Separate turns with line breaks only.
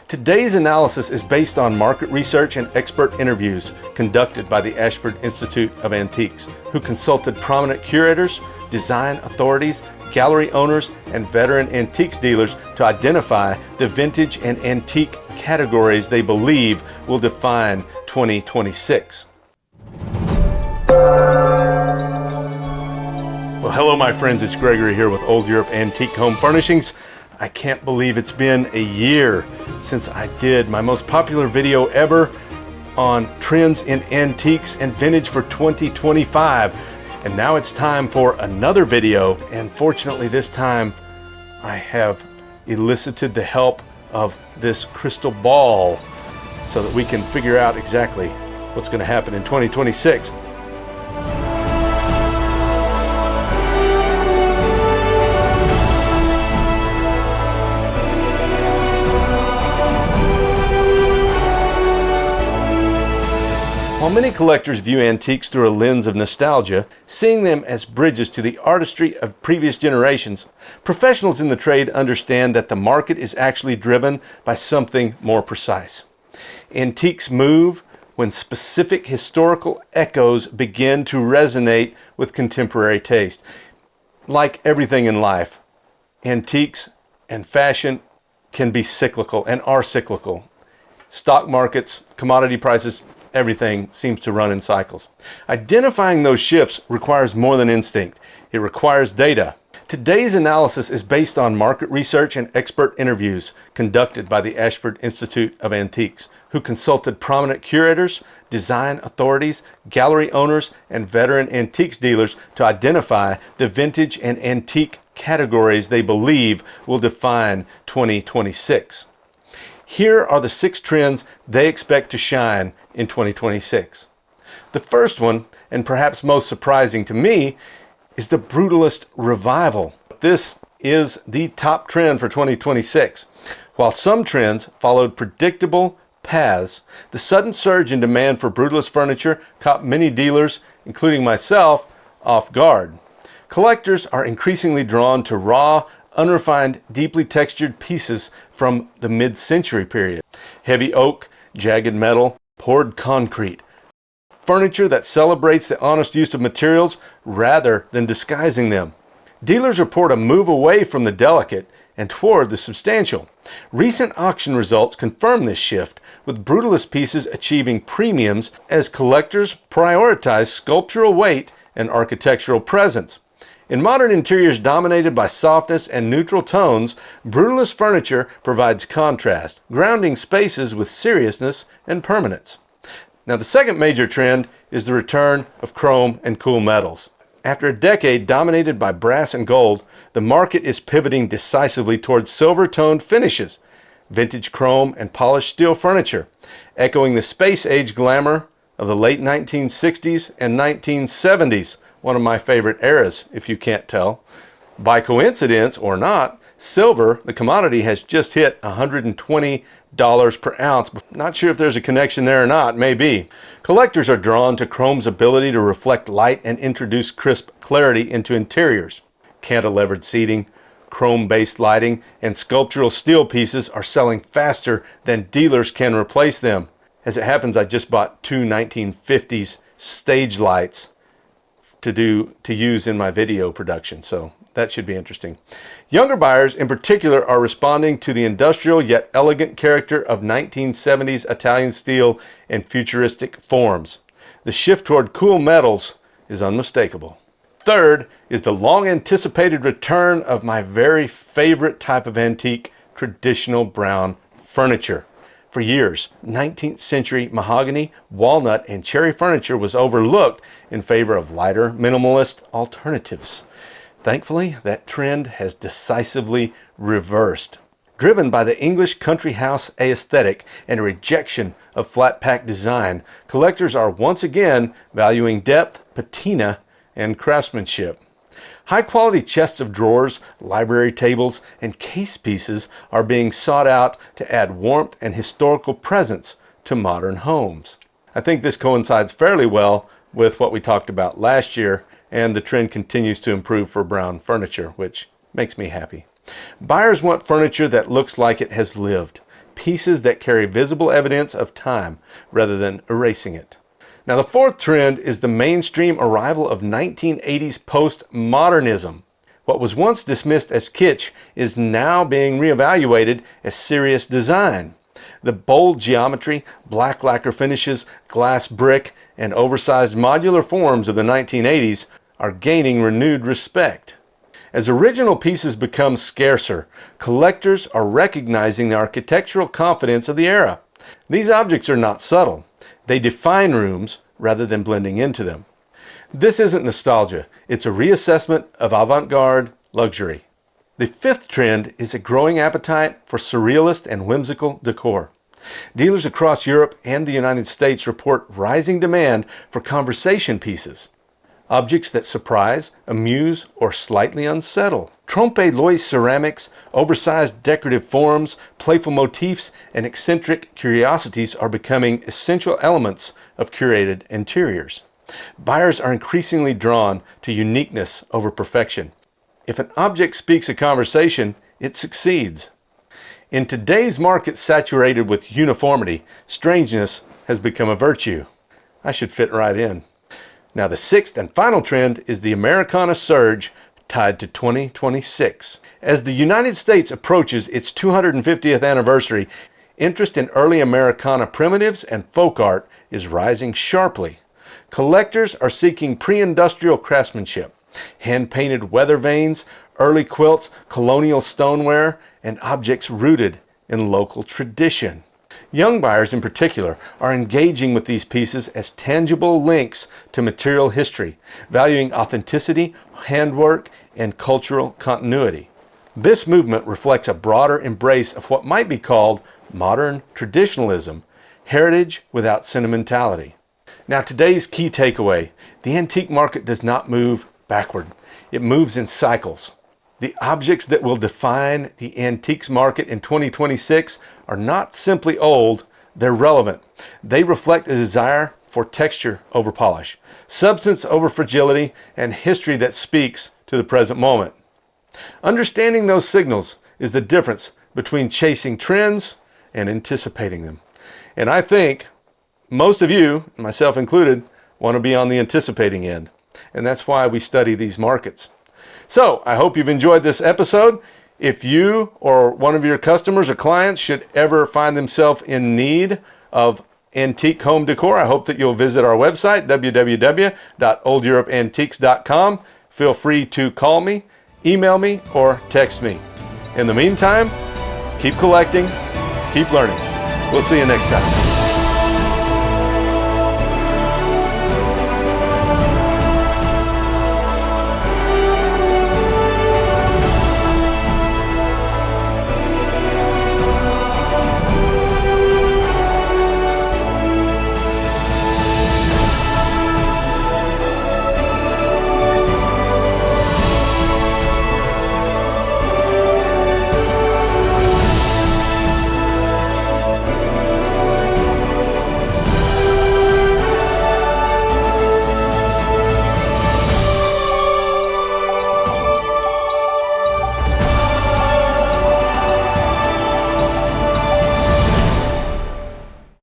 Today's analysis is based on market research and expert interviews conducted by the Ashford Institute of Antiques, who consulted prominent curators, design authorities, gallery owners, and veteran antiques dealers to identify the vintage and antique categories they believe will define 2026. Well, hello my friends, it's Gregory here with Old Europe Antique Home Furnishings. I can't believe it's been a year since I did my most popular video ever on trends in antiques and vintage for 2025. And now it's time for another video. And fortunately this time I have elicited the help of this crystal ball so that we can figure out exactly what's going to happen in 2026. While many collectors view antiques through a lens of nostalgia, seeing them as bridges to the artistry of previous generations, professionals in the trade understand that the market is actually driven by something more precise. Antiques move when specific historical echoes begin to resonate with contemporary taste. Like everything in life, antiques and fashion can be cyclical and are cyclical. Stock markets, commodity prices, everything seems to run in cycles. Identifying those shifts requires more than instinct. It requires data. Today's analysis is based on market research and expert interviews conducted by the Ashford Institute of Antiques, who consulted prominent curators, design authorities, gallery owners, and veteran antiques dealers to identify the vintage and antique categories they believe will define 2026. Here are the 6 trends they expect to shine in 2026. The first one, and perhaps most surprising to me, is the Brutalist revival. This is the top trend for 2026. While some trends followed predictable paths, the sudden surge in demand for Brutalist furniture caught many dealers, including myself, off guard. Collectors are increasingly drawn to raw, unrefined, deeply textured pieces from the mid-century period. Heavy oak, jagged metal, poured concrete. Furniture that celebrates the honest use of materials rather than disguising them. Dealers report a move away from the delicate and toward the substantial. Recent auction results confirm this shift, with Brutalist pieces achieving premiums as collectors prioritize sculptural weight and architectural presence. In modern interiors dominated by softness and neutral tones, Brutalist furniture provides contrast, grounding spaces with seriousness and permanence. Now, the second major trend is the return of chrome and cool metals. After a decade dominated by brass and gold, the market is pivoting decisively towards silver-toned finishes, vintage chrome and polished steel furniture, echoing the space-age glamour of the late 1960s and 1970s. One of my favorite eras, if you can't tell. By coincidence or not, silver, the commodity, has just hit $120 per ounce. Not sure if there's a connection there or not, maybe. Collectors are drawn to chrome's ability to reflect light and introduce crisp clarity into interiors. Cantilevered seating, chrome-based lighting, and sculptural steel pieces are selling faster than dealers can replace them. As it happens, I just bought 2 1950s stage lights to use in my video production, so that should be interesting. Younger buyers in particular are responding to the industrial yet elegant character of 1970s Italian steel and futuristic forms. The shift toward cool metals is unmistakable. Third is the long anticipated return of my very favorite type of antique, traditional brown furniture. For years, 19th century mahogany, walnut, and cherry furniture was overlooked in favor of lighter, minimalist alternatives. Thankfully, that trend has decisively reversed. Driven by the English country house aesthetic and a rejection of flat-pack design, collectors are once again valuing depth, patina, and craftsmanship. High-quality chests of drawers, library tables, and case pieces are being sought out to add warmth and historical presence to modern homes. I think this coincides fairly well with what we talked about last year, and the trend continues to improve for brown furniture, which makes me happy. Buyers want furniture that looks like it has lived, pieces that carry visible evidence of time rather than erasing it. Now, the fourth trend is the mainstream arrival of 1980s postmodernism. What was once dismissed as kitsch is now being reevaluated as serious design. The bold geometry, black lacquer finishes, glass brick, and oversized modular forms of the 1980s are gaining renewed respect. As original pieces become scarcer, collectors are recognizing the architectural confidence of the era. These objects are not subtle. They define rooms rather than blending into them. This isn't nostalgia. It's a reassessment of avant-garde luxury. The fifth trend is a growing appetite for surrealist and whimsical decor. Dealers across Europe and the United States report rising demand for conversation pieces. Objects that surprise, amuse, or slightly unsettle. Trompe-l'oeil ceramics, oversized decorative forms, playful motifs, and eccentric curiosities are becoming essential elements of curated interiors. Buyers are increasingly drawn to uniqueness over perfection. If an object speaks a conversation, it succeeds. In today's market saturated with uniformity, strangeness has become a virtue. I should fit right in. Now, the sixth and final trend is the Americana surge tied to 2026. As the United States approaches its 250th anniversary, interest in early Americana primitives and folk art is rising sharply. Collectors are seeking pre-industrial craftsmanship, hand-painted weather vanes, early quilts, colonial stoneware, and objects rooted in local tradition. Young buyers in particular are engaging with these pieces as tangible links to material history, valuing authenticity, handwork, and cultural continuity. This movement reflects a broader embrace of what might be called modern traditionalism, heritage without sentimentality. Now, today's key takeaway: the antique market does not move backward. It moves in cycles. The objects that will define the antiques market in 2026 are not simply old, they're relevant. They reflect a desire for texture over polish, substance over fragility, and history that speaks to the present moment. Understanding those signals is the difference between chasing trends and anticipating them. And I think most of you, myself included, want to be on the anticipating end. And that's why we study these markets. So I hope you've enjoyed this episode. If you or one of your customers or clients should ever find themselves in need of antique home decor, I hope that you'll visit our website, www.oldeuropeantiques.com. Feel free to call me, email me, or text me. In the meantime, keep collecting, keep learning. We'll see you next time.